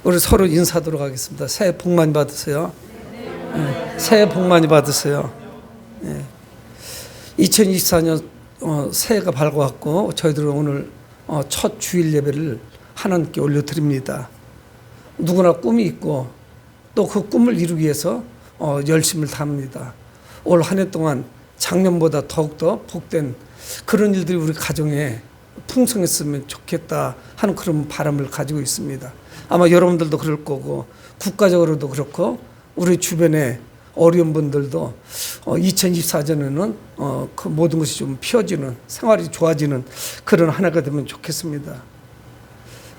우리 서로 인사하도록 하겠습니다. 새해 복 많이 받으세요. 새해 복 많이 받으세요. 2024년 새해가 밝아왔고 저희들은 오늘 첫 주일 예배를 하나님께 올려드립니다. 누구나 꿈이 있고 또 그 꿈을 이루기 위해서 열심을 다합니다. 올 한 해 동안 작년보다 더욱더 복된 그런 일들이 우리 가정에 풍성했으면 좋겠다 하는 그런 바람을 가지고 있습니다. 아마 여러분들도 그럴 거고 국가적으로도 그렇고 우리 주변에 어려운 분들도 2024년에는 그 모든 것이 좀 피어지는 생활이 좋아지는 그런 한 해가 되면 좋겠습니다.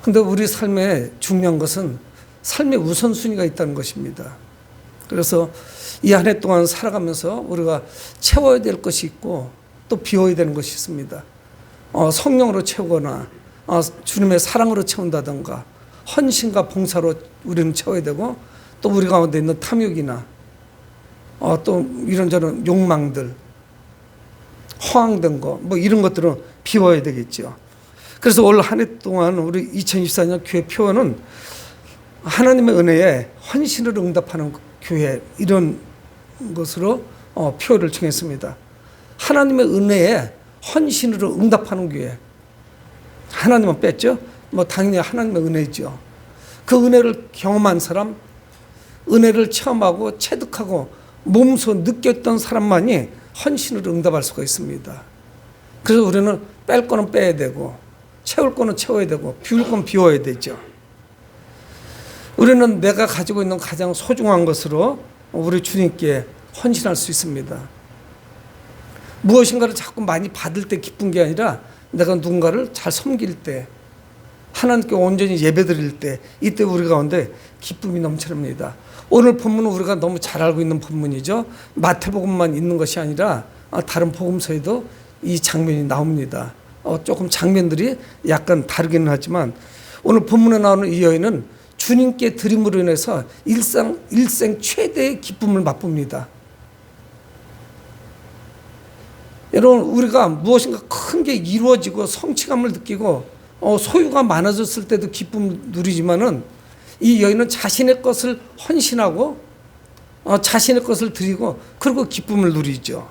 근데 우리 삶에 중요한 것은 삶의 우선순위가 있다는 것입니다. 그래서 이 한 해 동안 살아가면서 우리가 채워야 될 것이 있고 또 비워야 되는 것이 있습니다. 성령으로 채우거나 주님의 사랑으로 채운다든가 헌신과 봉사로 우리는 채워야 되고 또 우리 가운데 있는 탐욕이나 또 이런저런 욕망들, 허황된 거, 뭐 이런 것들은 비워야 되겠죠. 그래서 올 한 해 동안 우리 2024년 교회 표어는 하나님의 은혜에 헌신을 응답하는 교회, 이런 것으로 표어를 정했습니다. 하나님의 은혜에 헌신으로 응답하는 교회. 하나님은 뺐죠? 뭐 당연히 하나님의 은혜죠. 그 은혜를 경험한 사람, 은혜를 체험하고 체득하고 몸소 느꼈던 사람만이 헌신으로 응답할 수가 있습니다. 그래서 우리는 뺄 거는 빼야 되고 채울 거는 채워야 되고 비울 건 비워야 되죠. 우리는 내가 가지고 있는 가장 소중한 것으로 우리 주님께 헌신할 수 있습니다. 무엇인가를 자꾸 많이 받을 때 기쁜 게 아니라 내가 누군가를 잘 섬길 때, 하나님께 온전히 예배드릴 때, 이때 우리 가운데 기쁨이 넘쳐납니다. 오늘 본문은 우리가 너무 잘 알고 있는 본문이죠. 마태복음만 있는 것이 아니라 다른 복음서에도 이 장면이 나옵니다. 조금 장면들이 약간 다르기는 하지만 오늘 본문에 나오는 이 여인은 주님께 드림으로 인해서 일생 최대의 기쁨을 맛봅니다. 여러분, 우리가 무엇인가 큰 게 이루어지고 성취감을 느끼고 소유가 많아졌을 때도 기쁨을 누리지만은 이 여인은 자신의 것을 헌신하고 자신의 것을 드리고 그리고 기쁨을 누리죠.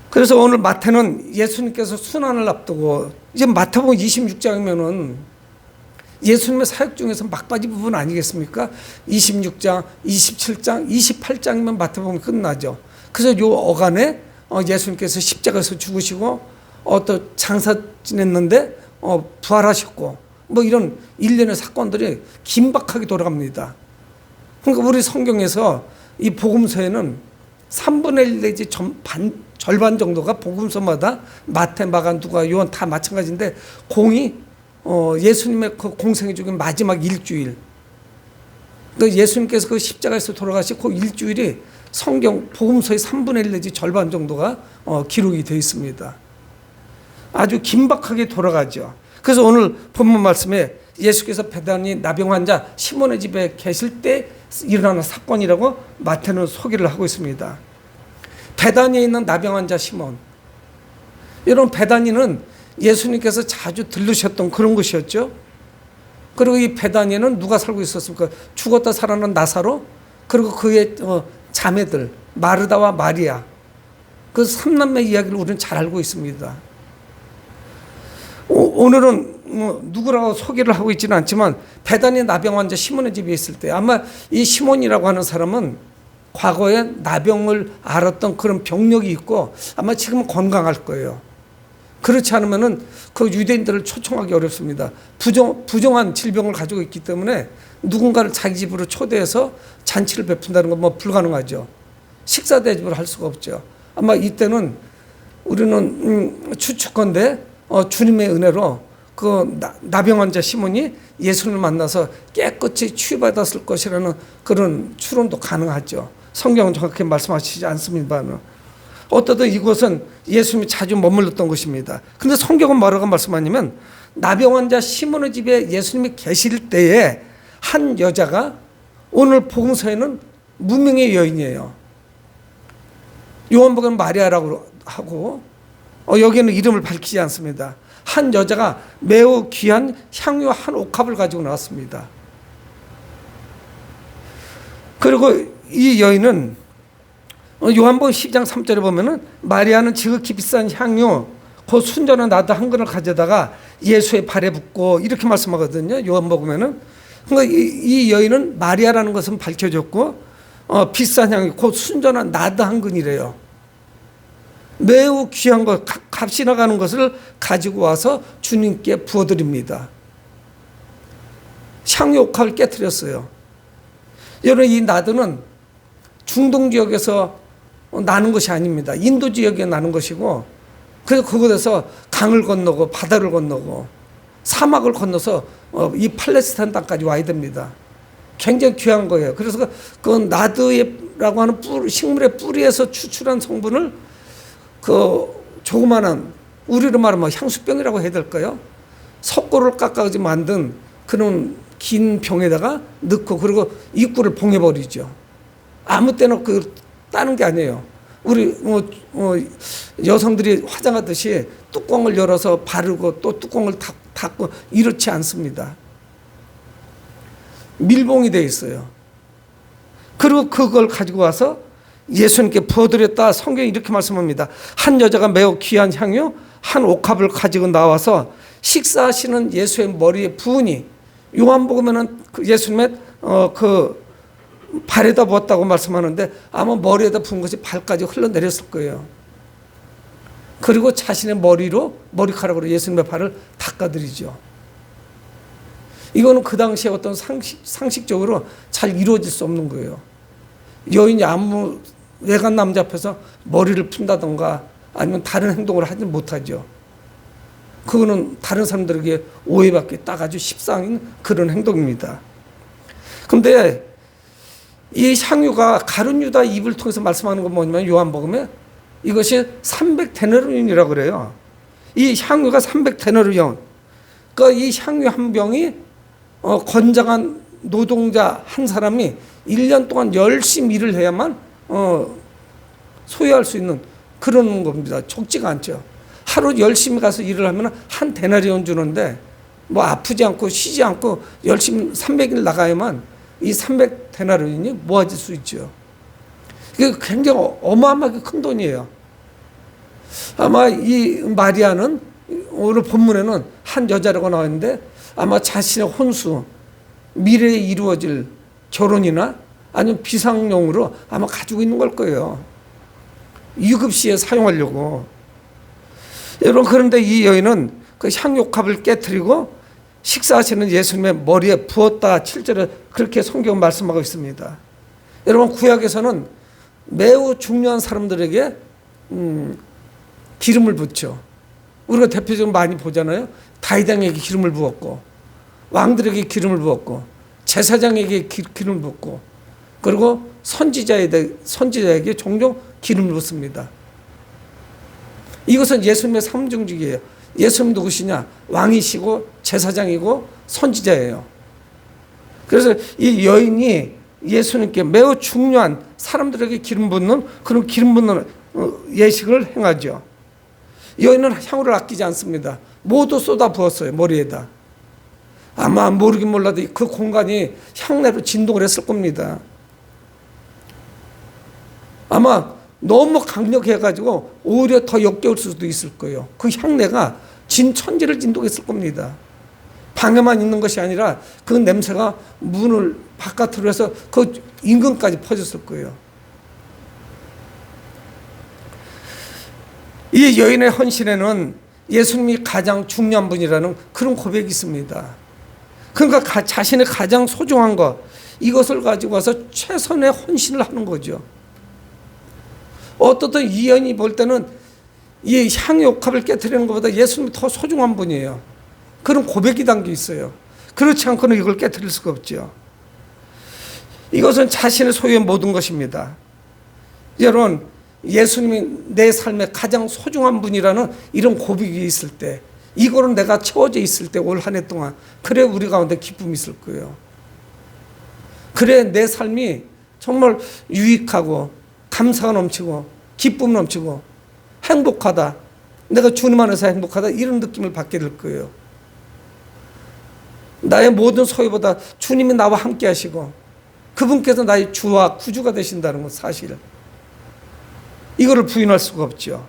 그래서 오늘 마태는 예수님께서 순환을 앞두고 이제 마태복음 26장이면은 예수님의 사역 중에서 막바지 부분 아니겠습니까? 26장, 27장, 28장이면 마태복음이 끝나죠. 그래서 요 어간에 예수님께서 십자가에서 죽으시고 또 장사 지냈는데 부활하셨고 뭐 이런 일련의 사건들이 긴박하게 돌아갑니다. 그러니까 우리 성경에서 이 복음서에는 3분의 1 내지 절반 정도가 복음서마다 마태, 마가, 누가, 요한 다 마찬가지인데 공이 예수님의 그 공생애 중에 마지막 일주일, 그러니까 예수님께서 그 십자가에서 돌아가시고 그 일주일이 성경 복음서의 3분의 1 내지 절반 정도가 기록이 되어 있습니다. 아주 긴박하게 돌아가죠. 그래서 오늘 본문 말씀에 예수께서 베다니 나병 환자 시몬의 집에 계실 때 일어나는 사건이라고 마태는 소개를 하고 있습니다. 베다니에 있는 나병 환자 시몬, 여러분 베다니는 예수님께서 자주 들르셨던 그런 곳이었죠. 그리고 이 베다니에는 누가 살고 있었습니까? 죽었다 살아난 나사로, 그리고 그의 자매들 마르다와 마리아, 그 3남매 이야기를 우리는 잘 알고 있습니다. 오늘은 누구라고 소개를 하고 있지는 않지만 베다니 나병 환자 시몬의 집에 있을 때 아마 이 시몬이라고 하는 사람은 과거에 나병을 앓았던 그런 병력이 있고 아마 지금은 건강할 거예요. 그렇지 않으면은 그 유대인들을 초청하기 어렵습니다. 부정한 질병을 가지고 있기 때문에 누군가를 자기 집으로 초대해서 잔치를 베푼다는 건 뭐 불가능하죠. 식사 대접을 할 수가 없죠. 아마 이때는 우리는 추측컨대 주님의 은혜로 그 나병 환자 시몬이 예수를 만나서 깨끗이 치유받았을 것이라는 그런 추론도 가능하죠. 성경은 정확히 말씀하시지 않습니다만 어떠든 이곳은 예수님이 자주 머물렀던 곳입니다. 그런데 성경은 뭐라고 말씀하냐면 나병 환자 시몬의 집에 예수님이 계실 때에 한 여자가, 오늘 복음서에는 무명의 여인이에요. 요한복음은 마리아라고 하고 여기는 이름을 밝히지 않습니다. 한 여자가 매우 귀한 향유 한 옥합을 가지고 나왔습니다. 그리고 이 여인은 요한복음 10장 3절에 보면은 마리아는 지극히 비싼 향유 곧 순전한 나드 한 근을 가져다가 예수의 발에 붓고 이렇게 말씀하거든요. 요한복음에는. 그러니까 이 여인은 마리아라는 것은 밝혀졌고 비싼 향유 곧 순전한 나드 한 근이래요. 매우 귀한 것, 값이 나가는 것을 가지고 와서 주님께 부어드립니다. 향유 옥합을 깨뜨렸어요. 여러분, 이 나드는 중동 지역에서 나는 것이 아닙니다. 인도 지역에 나는 것이고, 그래서 그곳에서 강을 건너고 바다를 건너고 사막을 건너서 이 팔레스타인 땅까지 와야 됩니다. 굉장히 귀한 거예요. 그래서 그 나드라고 하는 식물의 뿌리에서 추출한 성분을 그 조그마한, 우리로 말하면 향수병이라고 해야 될까요? 석고를 깎아서 만든 그런 긴 병에다가 넣고, 그리고 입구를 봉해버리죠. 아무 때나 따는 게 아니에요. 우리 여성들이 화장하듯이 뚜껑을 열어서 바르고 또 뚜껑을 닫고 이렇지 않습니다. 밀봉이 되어 있어요. 그리고 그걸 가지고 와서 예수님께 부어드렸다. 성경이 이렇게 말씀합니다. 한 여자가 매우 귀한 향유 한 옥합을 가지고 나와서 식사하시는 예수의 머리에 부으니, 요한복음에는 예수님의 그 발에다 부었다고 말씀하는데 아마 머리에다 부은 것이 발까지 흘러내렸을 거예요. 그리고 자신의 머리카락으로 예수님의 발을 닦아드리죠. 이거는 그 당시에 어떤 상식적으로 잘 이루어질 수 없는 거예요. 여인이 아무 외간 남자 앞에서 머리를 푼다던가 아니면 다른 행동을 하지 못하죠. 그거는 다른 사람들에게 오해받기 딱 아주 십상인 그런 행동입니다. 그런데 이 향유가 가룟 유다 입을 통해서 말씀하는 건 뭐냐면, 요한복음에 이것이 300데나리온이라고 그래요. 이 향유가 300데나리온. 그러니까 이 향유 한 병이 건장한 노동자 한 사람이 1년 동안 열심히 일을 해야만 소유할 수 있는 그런 겁니다. 적지가 않죠. 하루 열심히 가서 일을 하면 한 데나리온 주는데, 뭐 아프지 않고 쉬지 않고 열심히 300일 나가야만 이 300데나리온이 모아질 수 있죠. 이게 굉장히 어마어마하게 큰 돈이에요. 아마 이 마리아는 오늘 본문에는 한 여자라고 나와 있는데 아마 자신의 혼수, 미래에 이루어질 결혼이나 아니면 비상용으로 아마 가지고 있는 걸 거예요. 유급시에 사용하려고. 여러분, 그런데 이 여인은 그 향유컵을 깨뜨리고 식사하시는 예수님의 머리에 부었다. 7절에 그렇게 성경 말씀하고 있습니다. 여러분, 구약에서는 매우 중요한 사람들에게 기름을 붓죠. 우리가 대표적으로 많이 보잖아요. 다윗왕에게 기름을 부었고, 왕들에게 기름을 부었고, 제사장에게 기름을 붓고, 그리고 선지자에게 종종 기름을 붓습니다. 이것은 예수님의 삼중직이에요. 예수님 누구시냐? 왕이시고 제사장이고 선지자예요. 그래서 이 여인이 예수님께 매우 중요한 사람들에게 기름 붓는 그런 기름 붓는 예식을 행하죠. 여인은 향후를 아끼지 않습니다. 모두 쏟아 부었어요, 머리에다. 아마 모르긴 몰라도 그 공간이 향내로 진동을 했을 겁니다. 아마 너무 강력해가지고 오히려 더 역겨울 수도 있을 거예요. 그 향내가 진천지를 진동했을 겁니다. 방에만 있는 것이 아니라 그 냄새가 문을 바깥으로 해서 그 인근까지 퍼졌을 거예요. 이 여인의 헌신에는 예수님이 가장 중요한 분이라는 그런 고백이 있습니다. 그러니까 자신의 가장 소중한 것, 이것을 가지고 와서 최선의 헌신을 하는 거죠. 어떻든 이 여인이 볼 때는 이 향유 옥합을 깨뜨리는 것보다 예수님이 더 소중한 분이에요. 그런 고백이 담겨 있어요. 그렇지 않고는 이걸 깨뜨릴 수가 없죠. 이것은 자신의 소유의 모든 것입니다. 여러분, 예수님이 내 삶의 가장 소중한 분이라는 이런 고백이 있을 때, 이거는 내가 채워져 있을 때 올 한 해 동안, 그래 우리 가운데 기쁨이 있을 거예요. 그래 내 삶이 정말 유익하고 감사가 넘치고 기쁨 넘치고 행복하다, 내가 주님 안에서 행복하다, 이런 느낌을 받게 될 거예요. 나의 모든 소유보다 주님이 나와 함께 하시고 그분께서 나의 주와 구주가 되신다는 건 사실. 이거를 부인할 수가 없죠.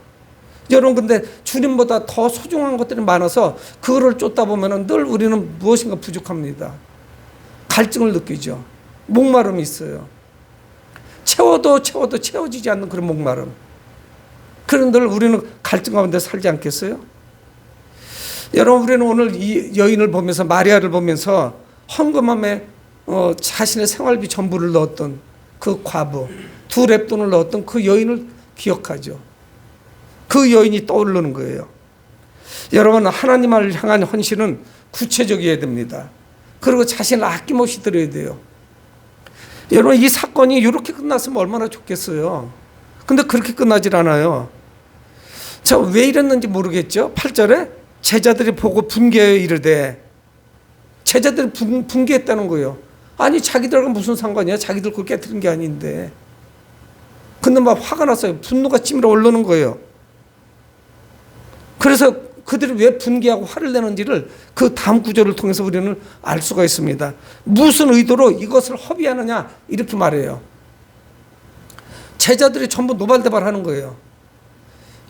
여러분, 근데 주님보다 더 소중한 것들이 많아서 그거를 쫓다 보면 늘 우리는 무엇인가 부족합니다. 갈증을 느끼죠. 목마름이 있어요. 채워도 채워지지 않는 그런 목마름. 그런 늘 우리는 갈증 가운데 살지 않겠어요? 여러분, 우리는 오늘 이 여인을 보면서, 마리아를 보면서 헌금함에 자신의 생활비 전부를 넣었던 그 과부, 2렙돈을 넣었던 그 여인을 기억하죠. 그 여인이 떠오르는 거예요. 여러분, 하나님을 향한 헌신은 구체적이어야 됩니다. 그리고 자신을 아낌없이 드려야 돼요. 여러분, 이 사건이 이렇게 끝났으면 얼마나 좋겠어요. 근데 그렇게 끝나질 않아요. 자, 왜 이랬는지 모르겠죠. 8절에 제자들이 보고 분개하여 이르되, 제자들이 분개했다는 거예요. 아니, 자기들과 무슨 상관이야? 자기들 그걸 깨뜨린 게 아닌데. 근데 막 화가 났어요. 분노가 찌밀어 오르는 거예요. 그래서 그들이 왜 분개하고 화를 내는지를 그 다음 구절을 통해서 우리는 알 수가 있습니다. 무슨 의도로 이것을 허비하느냐, 이렇게 말해요. 제자들이 전부 노발대발하는 거예요.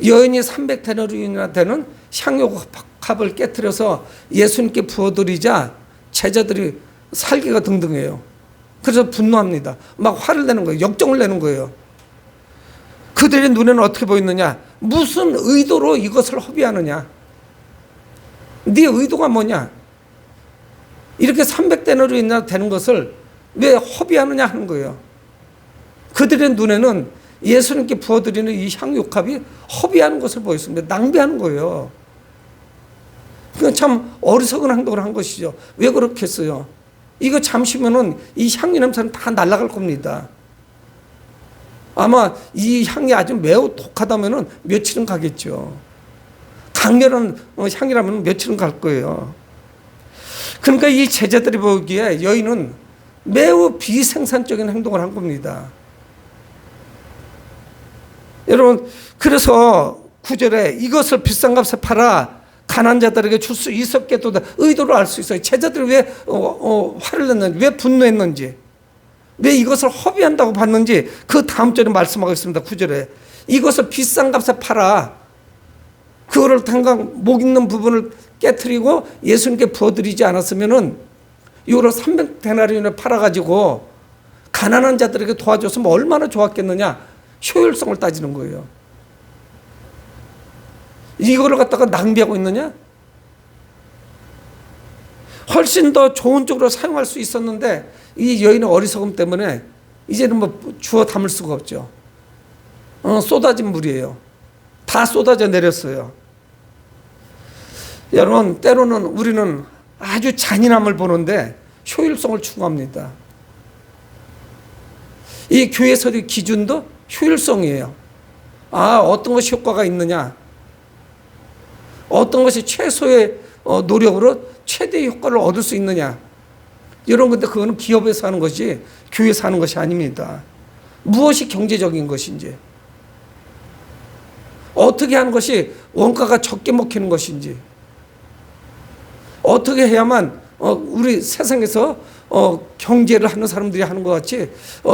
여인이 300데나리온이나 되는 향료값을 깨뜨려서 예수님께 부어드리자 제자들이 살기가 등등해요. 그래서 분노합니다. 막 화를 내는 거예요. 역정을 내는 거예요. 그들의 눈에는 어떻게 보이느냐? 무슨 의도로 이것을 허비하느냐? 네 의도가 뭐냐? 이렇게 300데나리온이나 되는 것을 왜 허비하느냐 하는 거예요. 그들의 눈에는 예수님께 부어드리는 이 향유값이 허비하는 것을 보였습니다. 낭비하는 거예요. 그건 참 어리석은 행동을 한 것이죠. 왜 그렇게 했어요? 이거 잠시면은 이 향유 냄새는 다 날아갈 겁니다. 아마 이 향이 아주 매우 독하다면은 며칠은 가겠죠. 강렬한 향이라면 며칠은 갈 거예요. 그러니까 이 제자들이 보기에 여인은 매우 비생산적인 행동을 한 겁니다. 여러분, 그래서 9절에 이것을 비싼 값에 팔아 가난한 자들에게 줄 수 있었겠도다. 의도를 알 수 있어요. 제자들이 왜 화를 냈는지, 왜 분노했는지, 왜 이것을 허비한다고 봤는지 그 다음 절에 말씀하고 있습니다. 9절에 이것을 비싼 값에 팔아 그거를 당장 목 있는 부분을 깨트리고 예수님께 부어드리지 않았으면은 이거를 300데나리온에 팔아가지고 가난한 자들에게 도와줬으면 얼마나 좋았겠느냐. 효율성을 따지는 거예요. 이거를 갖다가 낭비하고 있느냐? 훨씬 더 좋은 쪽으로 사용할 수 있었는데 이 여인의 어리석음 때문에 이제는 뭐 주워 담을 수가 없죠. 쏟아진 물이에요. 다 쏟아져 내렸어요. 여러분, 때로는 우리는 아주 잔인함을 보는데 효율성을 추구합니다. 이 교회에서의 기준도 효율성이에요. 어떤 것이 효과가 있느냐, 어떤 것이 최소의 노력으로 최대의 효과를 얻을 수 있느냐. 여러분, 근데 그거는 기업에서 하는 것이 교회에서 하는 것이 아닙니다. 무엇이 경제적인 것인지, 어떻게 하는 것이 원가가 적게 먹히는 것인지, 어떻게 해야만 우리 세상에서 경제를 하는 사람들이 하는 것 같이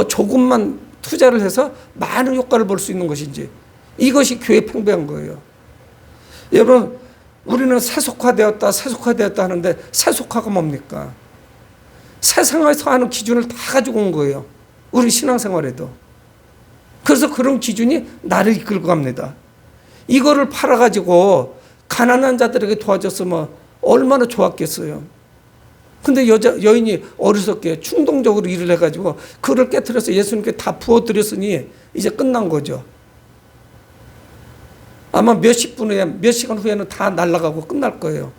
조금만 투자를 해서 많은 효과를 볼 수 있는 것인지, 이것이 교회 팽배한 거예요. 여러분, 우리는 세속화되었다 하는데 세속화가 뭡니까? 세상에서 하는 기준을 다 가지고 온 거예요. 우리 신앙생활에도. 그래서 그런 기준이 나를 이끌고 갑니다. 이거를 팔아가지고 가난한 자들에게 도와줬으면 얼마나 좋았겠어요. 근데 여인이 어리석게 충동적으로 일을 해가지고 그를 깨트려서 예수님께 다 부어드렸으니 이제 끝난 거죠. 아마 몇 시간 후에는 다 날아가고 끝날 거예요.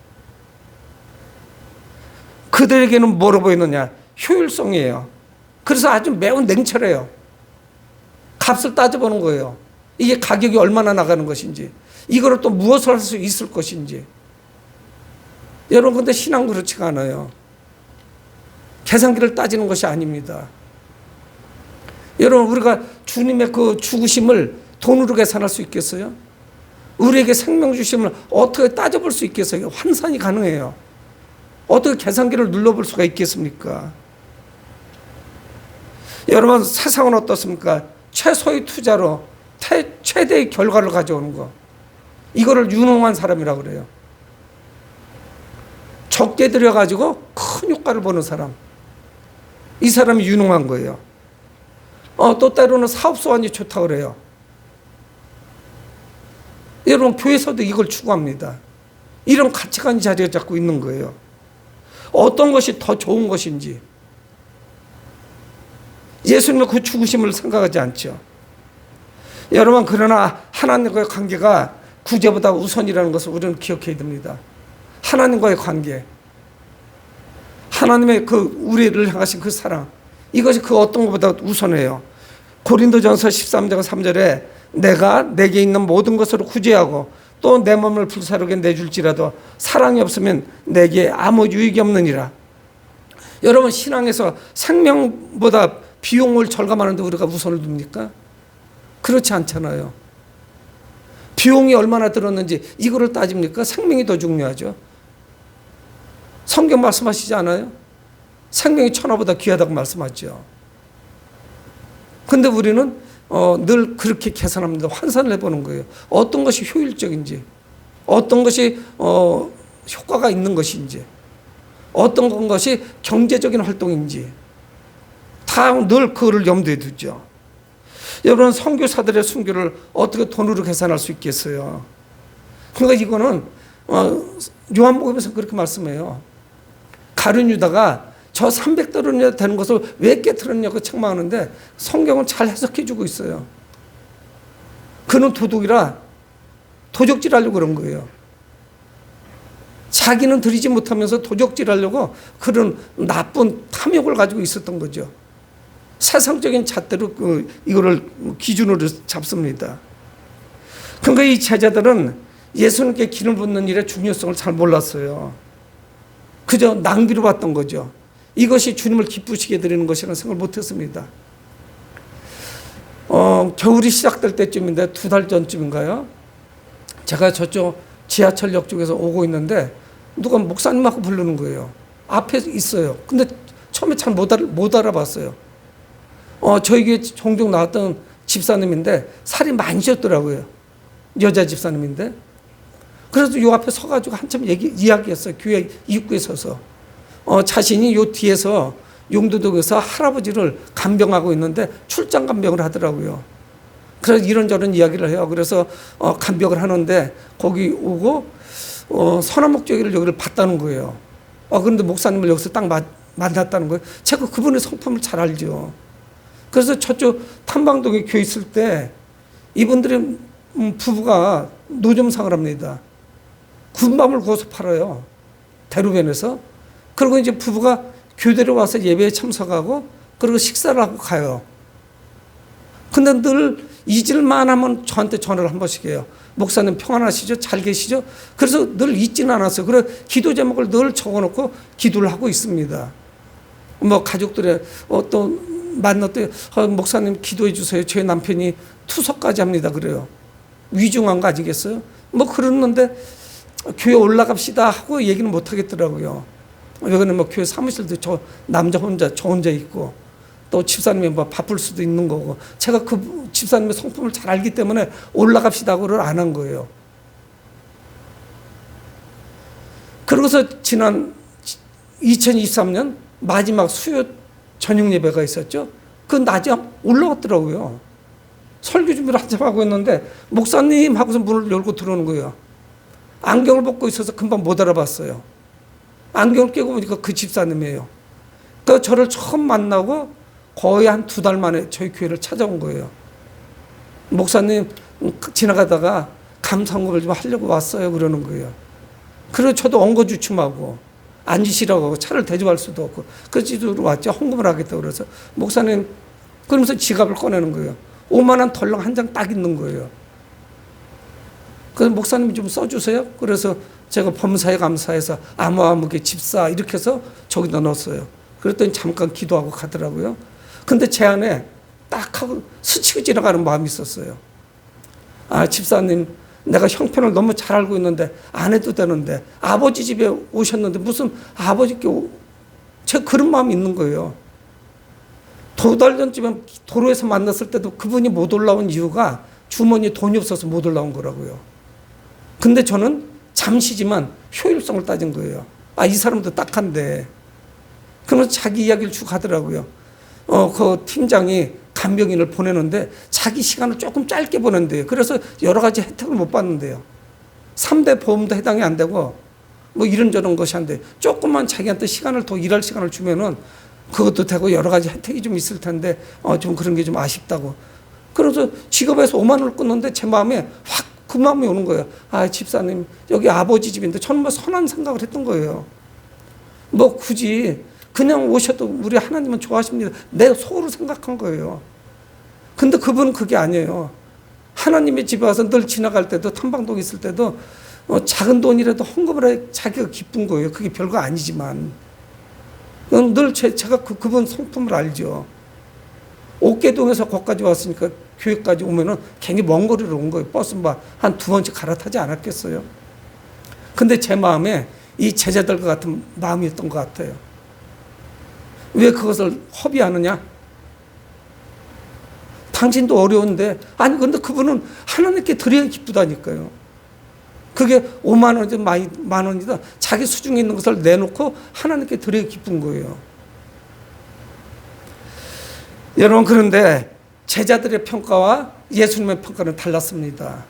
그들에게는 뭐로 보이느냐? 효율성이에요. 그래서 아주 매우 냉철해요. 값을 따져보는 거예요. 이게 가격이 얼마나 나가는 것인지, 이거를 또 무엇을 할 수 있을 것인지. 여러분, 근데 신앙 그렇지가 않아요. 계산기를 따지는 것이 아닙니다. 여러분, 우리가 주님의 그 죽으심을 돈으로 계산할 수 있겠어요? 우리에게 생명 주심을 어떻게 따져볼 수 있겠어요? 환산이 가능해요. 어떻게 계산기를 눌러볼 수가 있겠습니까? 여러분, 세상은 어떻습니까? 최소의 투자로 최대의 결과를 가져오는 거. 이거를 유능한 사람이라고 그래요. 적게 들여가지고 큰 효과를 보는 사람. 이 사람이 유능한 거예요. 또 때로는 사업소원이 좋다고 그래요. 여러분, 교회에서도 이걸 추구합니다. 이런 가치관 자리에 잡고 있는 거예요. 어떤 것이 더 좋은 것인지 예수님의 그 죽으심을 생각하지 않죠. 여러분, 그러나 하나님과의 관계가 구제보다 우선이라는 것을 우리는 기억해야 됩니다. 하나님과의 관계, 하나님의 그 우리를 향하신 그 사랑, 이것이 그 어떤 것보다 우선해요. 고린도전서 13장 3절에 내가 내게 있는 모든 것으로 구제하고 또 내 몸을 불사르게 내줄지라도 사랑이 없으면 내게 아무 유익이 없느니라. 여러분, 신앙에서 생명보다 비용을 절감하는데 우리가 우선을 둡니까? 그렇지 않잖아요. 비용이 얼마나 들었는지 이거를 따집니까? 생명이 더 중요하죠. 성경 말씀하시지 않아요? 생명이 천하보다 귀하다고 말씀하죠. 근데 우리는 늘 그렇게 계산합니다. 환산을 해보는 거예요. 어떤 것이 효율적인지, 어떤 것이 효과가 있는 것인지, 어떤 것이 경제적인 활동인지 다 늘 그거를 염두에 두죠. 여러분, 선교사들의 순교를 어떻게 돈으로 계산할 수 있겠어요? 그러니까 이거는 요한복음에서 그렇게 말씀해요. 가룟 유다가 저 300달러 되는 것을 왜 깨트렸냐고 책망하는데 성경은 잘 해석해 주고 있어요. 그는 도둑이라 도적질하려고 그런 거예요. 자기는 드리지 못하면서 도적질하려고 그런 나쁜 탐욕을 가지고 있었던 거죠. 세상적인 잣대로 이거를 기준으로 잡습니다. 그러니까 이 제자들은 예수님께 기름 붓는 일의 중요성을 잘 몰랐어요. 그저 낭비로 봤던 거죠. 이것이 주님을 기쁘시게 드리는 것이라는 생각을 못했습니다. 겨울이 시작될 때쯤인데 2달 전쯤인가요? 제가 저쪽 지하철역 쪽에서 오고 있는데 누가 목사님하고 부르는 거예요. 앞에 있어요. 근데 처음에 잘 못 알아봤어요. 저희 교회 종종 나왔던 집사님인데 살이 많이 쪘더라고요. 여자 집사님인데. 그래서 요 앞에 서가지고 한참 이야기했어요. 교회 입구에 서서. 자신이 요 뒤에서 용두독에서 할아버지를 간병하고 있는데 출장 간병을 하더라고요. 그래서 이런저런 이야기를 해요. 그래서 간병을 하는데 거기 오고 선한 목적이를 여기를 봤다는 거예요. 그런데 목사님을 여기서 딱 만났다는 거예요. 제가 그분의 성품을 잘 알죠. 그래서 저쪽 탐방동에 교회 있을 때 이분들의 부부가 노점상을 합니다. 군밤을 구워서 팔아요. 대로변에서. 그리고 이제 부부가 교대로 와서 예배에 참석하고 그리고 식사를 하고 가요. 근데 늘 잊을만 하면 저한테 전화를 한 번씩 해요. 목사님 평안하시죠? 잘 계시죠? 그래서 늘 잊지는 않았어요. 그래서 기도 제목을 늘 적어놓고 기도를 하고 있습니다. 뭐 가족들의 또 만났더니 목사님 기도해 주세요. 제 남편이 투석까지 합니다. 그래요. 위중한 거 아니겠어요? 뭐 그러는데 교회 올라갑시다 하고 얘기는 못 하겠더라고요. 왜냐면 뭐 교회 사무실도 저 혼자 있고 또 집사님이 뭐 바쁠 수도 있는 거고 제가 그 집사님의 성품을 잘 알기 때문에 올라갑시다고를 안 한 거예요. 그러고서 지난 2023년 마지막 수요 저녁 예배가 있었죠. 그 낮에 올라왔더라고요. 설교 준비를 한참 하고 있는데 목사님 하고서 문을 열고 들어오는 거예요. 안경을 벗고 있어서 금방 못 알아봤어요. 안경을 끼고 보니까 그 집사님이에요. 그러니까 저를 처음 만나고 거의 한 2달 만에 저희 교회를 찾아온 거예요. 목사님 지나가다가 감사언급을 좀 하려고 왔어요. 그러는 거예요. 그래서 저도 엉거주춤하고 앉으시라고 하고 차를 대접할 수도 없고 그래서 집으로 왔죠. 헌금을 하겠다고 그래서 목사님 그러면서 지갑을 꺼내는 거예요. 5만 원 덜렁 한 장 딱 있는 거예요. 그래서 목사님이 좀 써주세요. 그래서 제가 범사에 감사해서 아무개 집사 이렇게 해서 저기다 넣었어요. 그랬더니 잠깐 기도하고 가더라고요. 근데 제 안에 딱 하고 스치고 지나가는 마음이 있었어요. 집사님 내가 형편을 너무 잘 알고 있는데 안 해도 되는데 아버지 집에 오셨는데 무슨 아버지께 제가 그런 마음이 있는 거예요. 두 달 전쯤에 도로에서 만났을 때도 그분이 못 올라온 이유가 주머니에 돈이 없어서 못 올라온 거라고요. 근데 저는 잠시지만 효율성을 따진 거예요. 아, 이 사람도 딱한데. 그러면서 자기 이야기를 쭉 하더라고요. 그 팀장이 간병인을 보내는데 자기 시간을 조금 짧게 보낸대요. 그래서 여러 가지 혜택을 못 받는데요. 3대 보험도 해당이 안 되고 뭐 이런저런 것이 안 돼. 조금만 자기한테 시간을 더 일할 시간을 주면은 그것도 되고 여러 가지 혜택이 좀 있을 텐데 좀 그런 게 좀 아쉽다고. 그래서 직업에서 5만 원을 끊는데 제 마음에 확 그 마음이 오는 거예요. 아, 집사님 여기 아버지 집인데 저는 뭐 선한 생각을 했던 거예요. 뭐 굳이 그냥 오셔도 우리 하나님은 좋아하십니다. 내 속으로 생각한 거예요. 근데 그분은 그게 아니에요. 하나님의 집에 와서 늘 지나갈 때도 탐방동 있을 때도 작은 돈이라도 헌금을 해 자기가 기쁜 거예요. 그게 별거 아니지만 늘 제가 그분 성품을 알죠. 옥계동에서 거기까지 왔으니까 교회까지 오면은 괜히 먼 거리로 온 거예요. 버스 한 2번씩 갈아타지 않았겠어요. 근데 제 마음에 이 제자들과 같은 마음이었던 것 같아요. 왜 그것을 허비하느냐? 당신도 어려운데, 아니, 근데 그분은 하나님께 드려야 기쁘다니까요. 그게 5만 원이든 만 원이든 자기 수중에 있는 것을 내놓고 하나님께 드려야 기쁜 거예요. 여러분, 그런데 제자들의 평가와 예수님의 평가는 달랐습니다.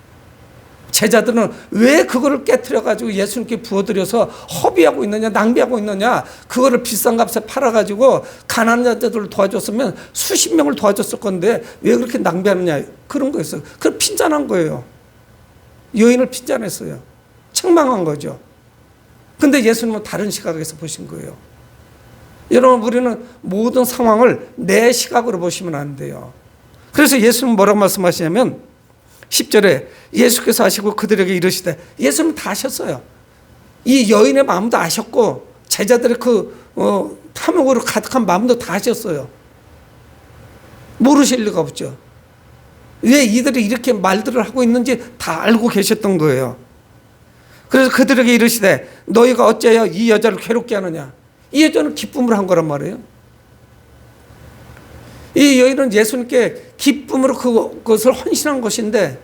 제자들은 왜 그거를 깨트려가지고 예수님께 부어드려서 허비하고 있느냐, 낭비하고 있느냐, 그거를 비싼 값에 팔아가지고 가난한 자들을 도와줬으면 수십 명을 도와줬을 건데 왜 그렇게 낭비하느냐, 그런 거였어요. 그걸 핀잔한 거예요. 여인을 핀잔했어요. 책망한 거죠. 근데 예수님은 다른 시각에서 보신 거예요. 여러분, 우리는 모든 상황을 내 시각으로 보시면 안 돼요. 그래서 예수님은 뭐라고 말씀하시냐면 10절에 예수께서 하시고 그들에게 이르시되, 예수님은 다 하셨어요. 이 여인의 마음도 아셨고 제자들의 탐욕으로 가득한 마음도 다 아셨어요. 모르실 리가 없죠. 왜 이들이 이렇게 말들을 하고 있는지 다 알고 계셨던 거예요. 그래서 그들에게 이르시되, 너희가 어찌하여 이 여자를 괴롭게 하느냐. 이 여자는 기쁨을 한 거란 말이에요. 이 여인은 예수님께 기쁨으로 그것을 헌신한 것인데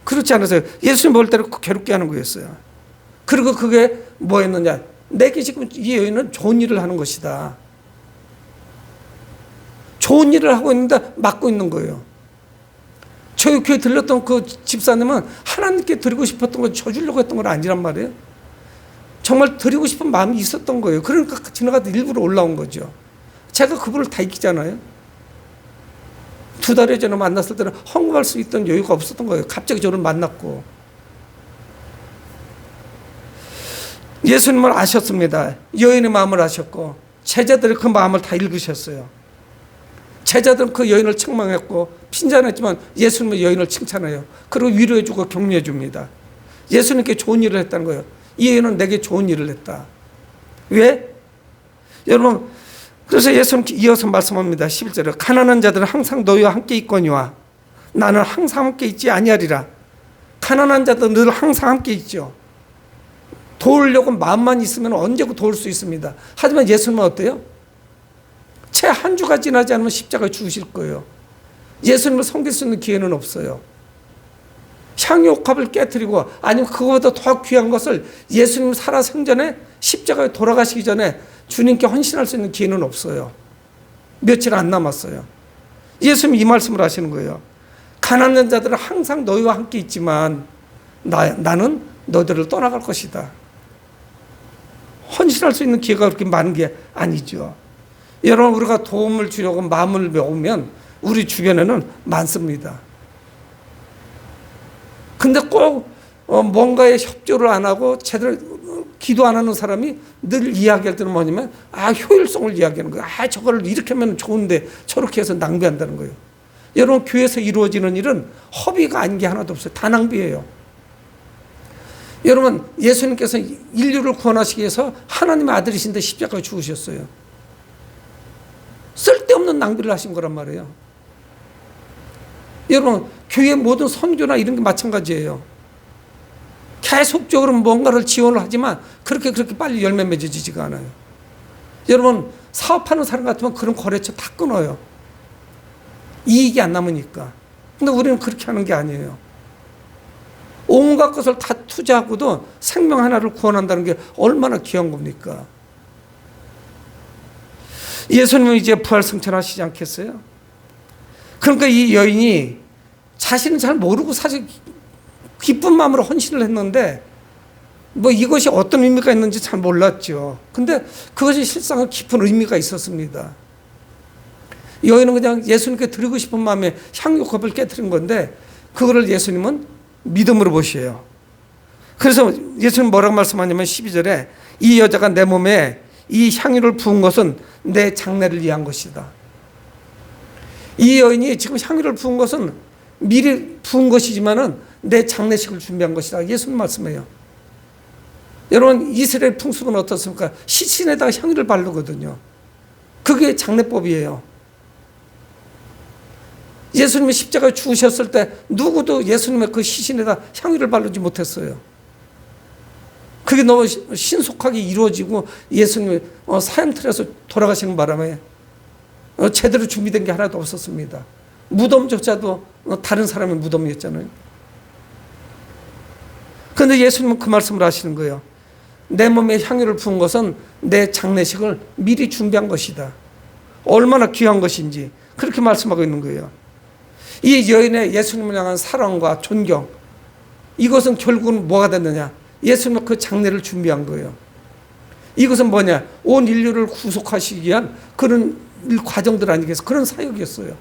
그렇지 않았어요. 예수님 볼 때는 괴롭게 하는 거였어요. 그리고 그게 뭐였느냐. 내게 지금 이 여인은 좋은 일을 하는 것이다. 좋은 일을 하고 있는데 막고 있는 거예요. 저희 교회 들렸던 그 집사님은 하나님께 드리고 싶었던 걸 줘주려고 했던 건 아니란 말이에요. 정말 드리고 싶은 마음이 있었던 거예요. 그러니까 지나가다 일부러 올라온 거죠. 제가 그분을 다 이기잖아요. 2달 전에 만났을 때는 헌금할 수 있던 여유가 없었던 거예요. 갑자기 저를 만났고. 예수님을 아셨습니다. 여인의 마음을 아셨고 제자들이 그 마음을 다 읽으셨어요. 제자들은 그 여인을 책망했고 핀잔했지만 예수님은 여인을 칭찬해요. 그리고 위로해주고 격려해줍니다. 예수님께 좋은 일을 했다는 거예요. 이 여인은 내게 좋은 일을 했다. 왜? 여러분, 그래서 예수님 이어서 말씀합니다. 11절에 가난한 자들은 항상 너희와 함께 있거니와 나는 항상 함께 있지 아니하리라. 가난한 자들은 늘 항상 함께 있죠. 도우려고 마음만 있으면 언제고 도울 수 있습니다. 하지만 예수님은 어때요? 채 한 주가 지나지 않으면 십자가에 죽으실 거예요. 예수님을 섬길 수 있는 기회는 없어요. 향유옥합을 깨뜨리고 아니면 그거보다 더 귀한 것을 예수님 살아생전에 십자가에 돌아가시기 전에 주님께 헌신할 수 있는 기회는 없어요. 며칠 안 남았어요. 예수님이 이 말씀을 하시는 거예요. 가난한 자들은 항상 너희와 함께 있지만 나는 너희들을 떠나갈 것이다. 헌신할 수 있는 기회가 그렇게 많은 게 아니죠. 여러분, 우리가 도움을 주려고 마음을 먹으면 우리 주변에는 많습니다. 근데 꼭 뭔가에 협조를 안 하고 제대로 기도 안 하는 사람이 늘 이야기할 때는 뭐냐면 효율성을 이야기하는 거예요. 저거를 이렇게 하면 좋은데 저렇게 해서 낭비한다는 거예요. 여러분, 교회에서 이루어지는 일은 허비가 아닌 게 하나도 없어요. 다 낭비예요. 여러분, 예수님께서 인류를 구원하시기 위해서 하나님의 아들이신데 십자가에 죽으셨어요. 쓸데없는 낭비를 하신 거란 말이에요. 여러분, 교회 모든 선교나 이런 게 마찬가지예요. 계속적으로 뭔가를 지원을 하지만 그렇게 빨리 열매 맺어지지가 않아요. 여러분, 사업하는 사람 같으면 그런 거래처 다 끊어요. 이익이 안 남으니까. 근데 우리는 그렇게 하는 게 아니에요. 온갖 것을 다 투자하고도 생명 하나를 구원한다는 게 얼마나 귀한 겁니까? 예수님은 이제 부활 승천하시지 않겠어요? 그러니까 이 여인이 자신은 잘 모르고 사실 기쁜 마음으로 헌신을 했는데 뭐 이것이 어떤 의미가 있는지 잘 몰랐죠. 근데 그것이 실상은 깊은 의미가 있었습니다. 여인은 그냥 예수님께 드리고 싶은 마음에 향유컵을 깨뜨린 건데 그거를 예수님은 믿음으로 보셔요. 그래서 예수님 뭐라고 말씀하냐면 12절에 이 여자가 내 몸에 이 향유를 부은 것은 내 장례를 위한 것이다. 이 여인이 지금 향유를 부은 것은 미리 부은 것이지만은 내 장례식을 준비한 것이다. 예수님 말씀해요. 여러분 이스라엘 풍습은 어떻습니까? 시신에다가 향유를 바르거든요. 그게 장례법이에요. 예수님이 십자가에 죽으셨을 때 누구도 예수님의 그 시신에다 향유를 바르지 못했어요. 그게 너무 신속하게 이루어지고 예수님이 사형틀에서 돌아가시는 바람에 제대로 준비된 게 하나도 없었습니다. 무덤조차도 다른 사람의 무덤이었잖아요. 그런데 예수님은 그 말씀을 하시는 거예요. 내 몸에 향유를 부은 것은 내 장례식을 미리 준비한 것이다. 얼마나 귀한 것인지 그렇게 말씀하고 있는 거예요. 이 여인의 예수님을 향한 사랑과 존경, 이것은 결국은 뭐가 됐느냐? 예수님은 그 장례를 준비한 거예요. 이것은 뭐냐? 온 인류를 구속하시기 위한 그런 과정들 아니겠어요? 그런 사역이었어요.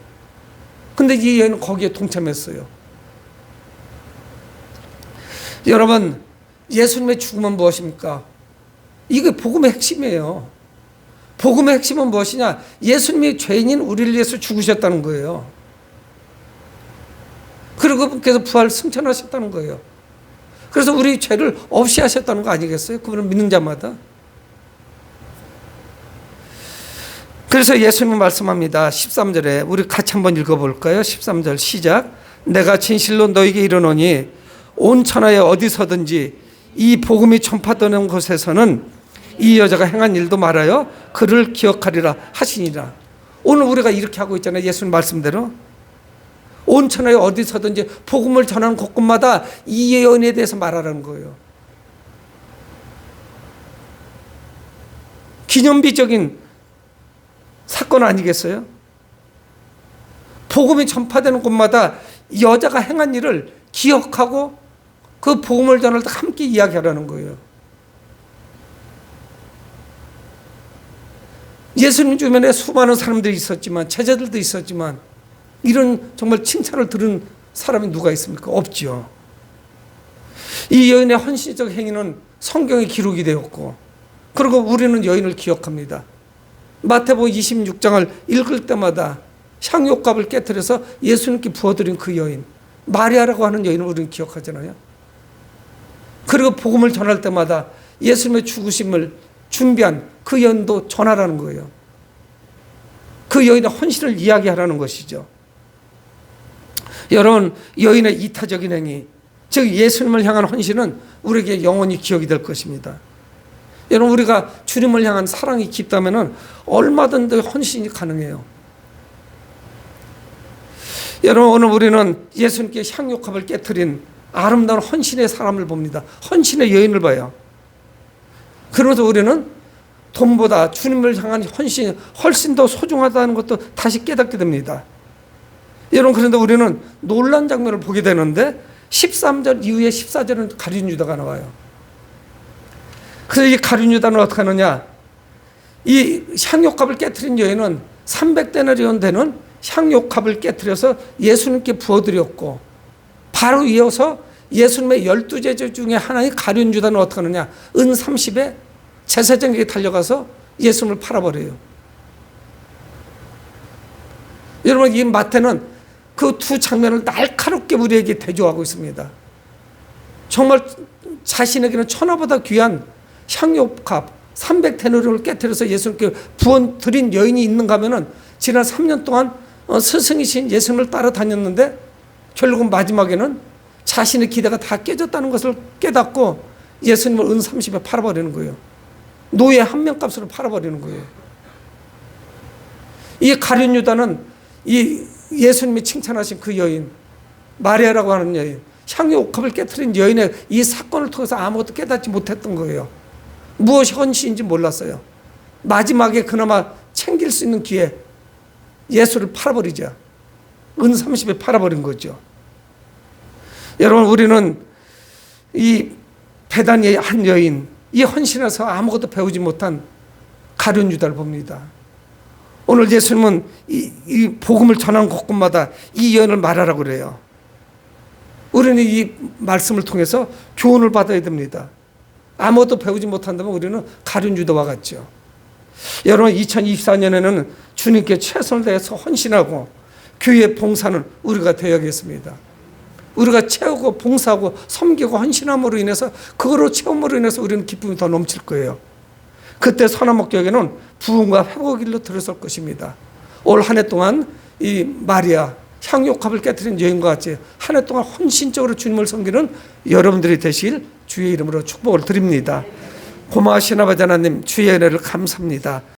근데 이 여인은 거기에 동참했어요. 여러분, 예수님의 죽음은 무엇입니까? 이게 복음의 핵심이에요. 복음의 핵심은 무엇이냐? 예수님이 죄인인 우리를 위해서 죽으셨다는 거예요. 그리고 그분께서 부활 승천하셨다는 거예요. 그래서 우리 죄를 없이 하셨다는 거 아니겠어요? 그분을 믿는 자마다. 그래서 예수님 말씀합니다. 13절에 우리 같이 한번 읽어볼까요? 13절 시작. 내가 진실로 너에게 이르노니 온 천하에 어디서든지 이 복음이 전파되는 곳에서는 이 여자가 행한 일도 말하여 그를 기억하리라 하시니라. 오늘 우리가 이렇게 하고 있잖아요. 예수님 말씀대로. 온 천하에 어디서든지 복음을 전하는 곳곳마다 이 예언에 대해서 말하라는 거예요. 기념비적인 사건 아니겠어요? 복음이 전파되는 곳마다 여자가 행한 일을 기억하고 그 복음을 전할 때 함께 이야기하라는 거예요. 예수님 주변에 수많은 사람들이 있었지만 제자들도 있었지만 이런 정말 칭찬을 들은 사람이 누가 있습니까? 없죠. 이 여인의 헌신적 행위는 성경에 기록이 되었고 그리고 우리는 여인을 기억합니다. 마태복음 26장을 읽을 때마다 향유값을 깨뜨려서 예수님께 부어드린 그 여인, 마리아라고 하는 여인을 우리는 기억하잖아요. 그리고 복음을 전할 때마다 예수님의 죽으심을 준비한 그 여인도 전하라는 거예요. 그 여인의 헌신을 이야기하라는 것이죠. 여러분, 여인의 이타적인 행위, 즉 예수님을 향한 헌신은 우리에게 영원히 기억이 될 것입니다. 여러분, 우리가 주님을 향한 사랑이 깊다면 얼마든지 헌신이 가능해요. 여러분, 오늘 우리는 예수님께 향유값을 깨뜨린 아름다운 헌신의 사람을 봅니다. 헌신의 여인을 봐요. 그러면서 우리는 돈보다 주님을 향한 헌신이 훨씬 더 소중하다는 것도 다시 깨닫게 됩니다. 여러분, 그런데 우리는 놀란 장면을 보게 되는데 13절 이후에 14절은 가룟 유다가 나와요. 그래서 이 가룟 유다는 어떻게 하느냐? 이 향유값을 깨뜨린 여인은 300데나리온 되는 향유값을 깨뜨려서 예수님께 부어드렸고 바로 이어서 예수님의 12제자 중에 하나인 가룟 유다는 어떻게 하느냐? 은 30에 제사장에게 달려가서 예수님을 팔아버려요. 여러분, 이 마태는 그 두 장면을 날카롭게 우리에게 대조하고 있습니다. 정말 자신에게는 천하보다 귀한 향유값 300데나리온을 깨뜨려서 예수님께 부어 드린 여인이 있는가 하면은 지난 3년 동안 스승이신 예수님을 따라다녔는데 결국은 마지막에는 자신의 기대가 다 깨졌다는 것을 깨닫고 예수님을 은 30에 팔아버리는 거예요. 노예 한 명 값으로 팔아버리는 거예요. 이 가룟 유다는 이 예수님이 칭찬하신 그 여인, 마리아라고 하는 여인, 향유 옥합을 깨뜨린 여인의 이 사건을 통해서 아무것도 깨닫지 못했던 거예요. 무엇이 헌신인지 몰랐어요. 마지막에 그나마 챙길 수 있는 기회, 예수를 팔아버리자. 은 30에 팔아버린 거죠. 여러분, 우리는 이 베다니의 한 여인, 이 헌신에서 아무것도 배우지 못한 가룟 유다를 봅니다. 오늘 예수님은 이 복음을 전하는 곳곳마다 이 여인을 말하라고 그래요. 우리는 이 말씀을 통해서 교훈을 받아야 됩니다. 아무것도 배우지 못한다면 우리는 가룟 유다와 같죠. 여러분, 2024년에는 주님께 최선을 다해서 헌신하고 교회의 봉사는 우리가 되어야겠습니다. 우리가 채우고 봉사하고 섬기고 헌신함으로 인해서, 그거로 채움으로 인해서 우리는 기쁨이 더 넘칠 거예요. 그때 선한목교회는 부흥과 회복의 길로 들어설 것입니다. 올 한 해 동안 이 마리아 향유옥합을 깨뜨린 여인과 같이 한 해 동안 헌신적으로 주님을 섬기는 여러분들이 되실 주의 이름으로 축복을 드립니다. 고마우신 아버지 하나님, 주의 은혜를 감사합니다.